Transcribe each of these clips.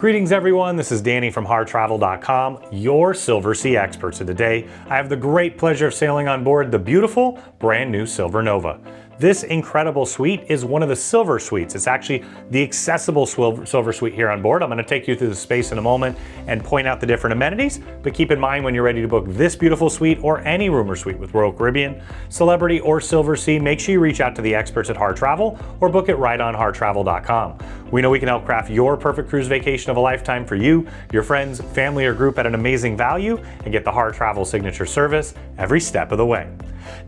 Greetings everyone, this is Danny from harrtravel.com, your Silversea experts. And today I have the great pleasure of sailing on board the beautiful brand new Silver Nova. This incredible suite is one of the silver suites. It's actually the accessible silver suite here on board. I'm going to take you through the space in a moment and point out the different amenities, but keep in mind when you're ready to book this beautiful suite or any room or suite with Royal Caribbean, Celebrity, or Silversea, make sure you reach out to the experts at Harr Travel or book it right on harrtravel.com. We know we can help craft your perfect cruise vacation of a lifetime for you, your friends, family, or group at an amazing value, and get the Harr Travel signature service every step of the way.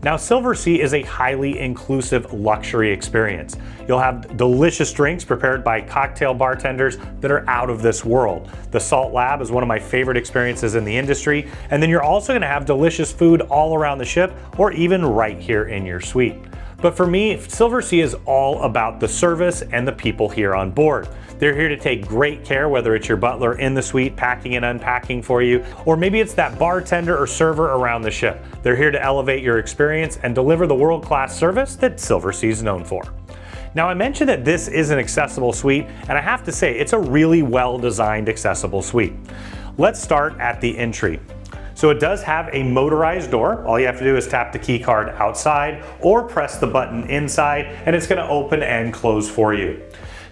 Now, Silversea is a highly inclusive luxury experience. You'll have delicious drinks prepared by cocktail bartenders that are out of this world. The Salt Lab is one of my favorite experiences in the industry, and then you're also going to have delicious food all around the ship or even right here in your suite. But for me, Silversea is all about the service and the people here on board. They're here to take great care, whether it's your butler in the suite packing and unpacking for you, or maybe it's that bartender or server around the ship. They're here to elevate your experience and deliver the world-class service that Silversea is known for. Now, I mentioned that this is an accessible suite, and I have to say it's a really well-designed accessible suite. Let's start at the entry. So it does have a motorized door. All you have to do is tap the key card outside or press the button inside, and it's going to open and close for you.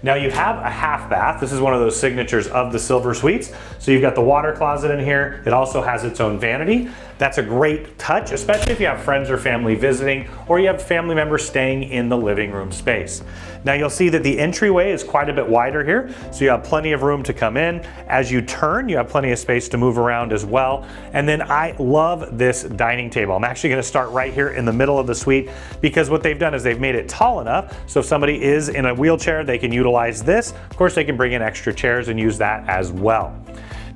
Now you have a half bath. This is one of those signatures of the Silver Suites. So you've got the water closet in here. It also has its own vanity. That's a great touch, especially if you have friends or family visiting, or you have family members staying in the living room space. Now you'll see that the entryway is quite a bit wider here, so you have plenty of room to come in. As you turn, you have plenty of space to move around as well. And then I love this dining table. I'm actually gonna start right here in the middle of the suite, because what they've done is they've made it tall enough, so if somebody is in a wheelchair, they can utilize this. Of course, they can bring in extra chairs and use that as well.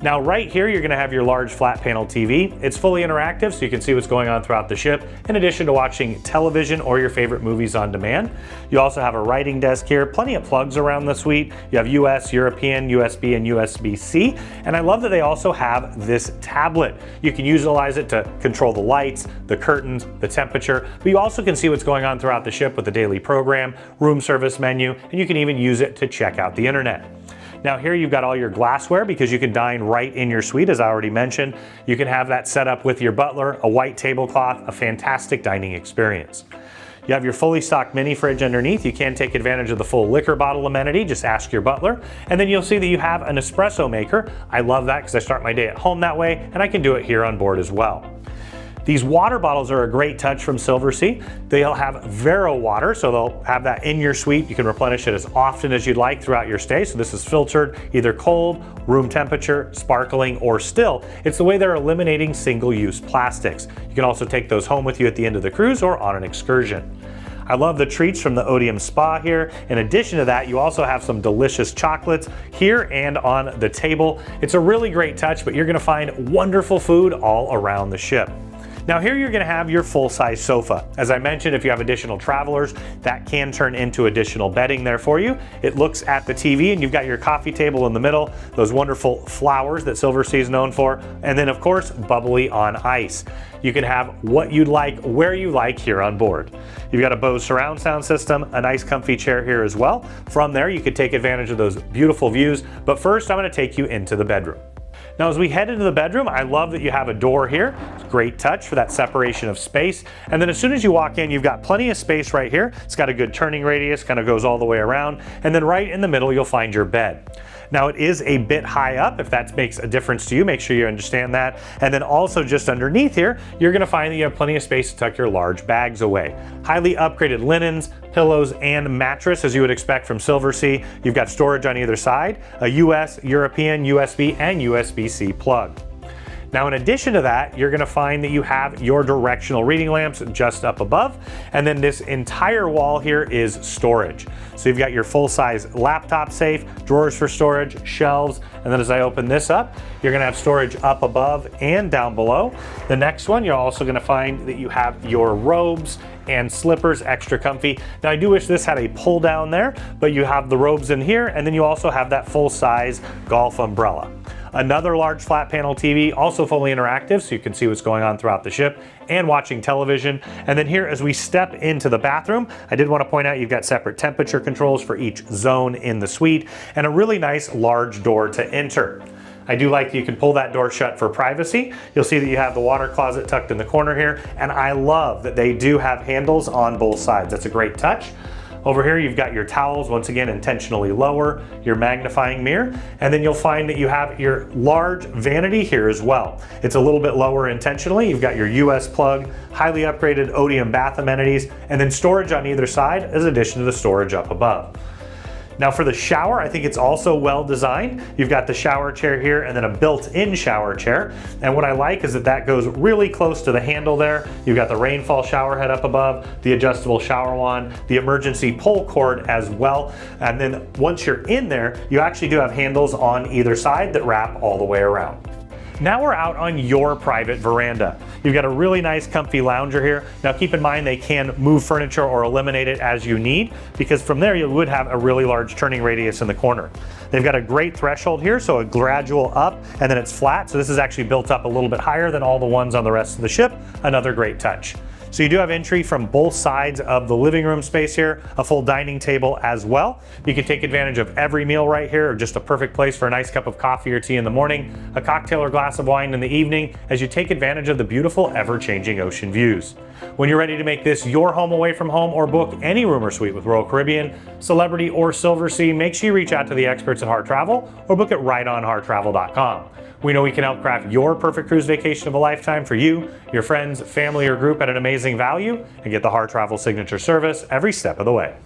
Now right here, you're gonna have your large flat panel TV. It's fully interactive, so you can see what's going on throughout the ship, in addition to watching television or your favorite movies on demand. You also have a writing desk here, plenty of plugs around the suite. You have US, European, USB, and USB-C. And I love that they also have this tablet. You can utilize it to control the lights, the curtains, the temperature, but you also can see what's going on throughout the ship with the daily program, room service menu, and you can even use it to check out the internet. Now here you've got all your glassware because you can dine right in your suite, as I already mentioned. You can have that set up with your butler, a white tablecloth, a fantastic dining experience. You have your fully stocked mini fridge underneath. You can take advantage of the full liquor bottle amenity, just ask your butler. And then you'll see that you have an espresso maker. I love that because I start my day at home that way, and I can do it here on board as well. These water bottles are a great touch from Silversea. They'll have Vero water, so they'll have that in your suite. You can replenish it as often as you'd like throughout your stay. So this is filtered, either cold, room temperature, sparkling, or still. It's the way they're eliminating single-use plastics. You can also take those home with you at the end of the cruise or on an excursion. I love the treats from the Odeum Spa here. In addition to that, you also have some delicious chocolates here and on the table. It's a really great touch, but you're gonna find wonderful food all around the ship. Now here you're gonna have your full-size sofa. As I mentioned, if you have additional travelers, that can turn into additional bedding there for you. It looks at the TV, and you've got your coffee table in the middle, those wonderful flowers that Silversea is known for, and then of course, bubbly on ice. You can have what you'd like, where you like here on board. You've got a Bose surround sound system, a nice comfy chair here as well. From there, you could take advantage of those beautiful views, but first I'm gonna take you into the bedroom. Now as we head into the bedroom, I love that you have a door here. It's a great touch for that separation of space. And then as soon as you walk in, you've got plenty of space right here. It's got a good turning radius, kind of goes all the way around. And then right in the middle, you'll find your bed. Now it is a bit high up. If that makes a difference to you, make sure you understand that. And then also just underneath here, you're gonna find that you have plenty of space to tuck your large bags away. Highly upgraded linens, pillows, and mattress, as you would expect from Silversea. You've got storage on either side, a US, European, USB, and USB-C plug. Now in addition to that, you're gonna find that you have your directional reading lamps just up above, and then this entire wall here is storage. So you've got your full-size laptop safe, drawers for storage, shelves, and then as I open this up, you're gonna have storage up above and down below. The next one, you're also gonna find that you have your robes and slippers, extra comfy. Now I do wish this had a pull down there, but you have the robes in here, and then you also have that full-size golf umbrella. Another large flat panel TV, also fully interactive, so you can see what's going on throughout the ship and watching television. And then here, as we step into the bathroom, I did want to point out you've got separate temperature controls for each zone in the suite and a really nice large door to enter. I do like that you can pull that door shut for privacy. You'll see that you have the water closet tucked in the corner here, and I love that they do have handles on both sides. That's a great touch. Over here you've got your towels, once again intentionally lower, your magnifying mirror, and then you'll find that you have your large vanity here as well. It's a little bit lower intentionally. You've got your US plug, highly upgraded Odium bath amenities, and then storage on either side as addition to the storage up above. Now for the shower, I think it's also well designed. You've got the shower chair here and then a built-in shower chair. And what I like is that that goes really close to the handle there. You've got the rainfall shower head up above, the adjustable shower wand, the emergency pull cord as well. And then once you're in there, you actually do have handles on either side that wrap all the way around. Now we're out on your private veranda. You've got a really nice comfy lounger here. Now keep in mind they can move furniture or eliminate it as you need, because from there you would have a really large turning radius in the corner. They've got a great threshold here, so a gradual up, and then it's flat, so this is actually built up a little bit higher than all the ones on the rest of the ship. Another great touch. So you do have entry from both sides of the living room space here, a full dining table as well. You can take advantage of every meal right here, or just a perfect place for a nice cup of coffee or tea in the morning, a cocktail or glass of wine in the evening, as you take advantage of the beautiful ever-changing ocean views. When you're ready to make this your home away from home or book any room or suite with Royal Caribbean, Celebrity, or Silversea, make sure you reach out to the experts at Harr Travel or book it right on harrtravel.com. We know we can help craft your perfect cruise vacation of a lifetime for you, your friends, family, or group at an amazing value, and get the Harr Travel signature service every step of the way.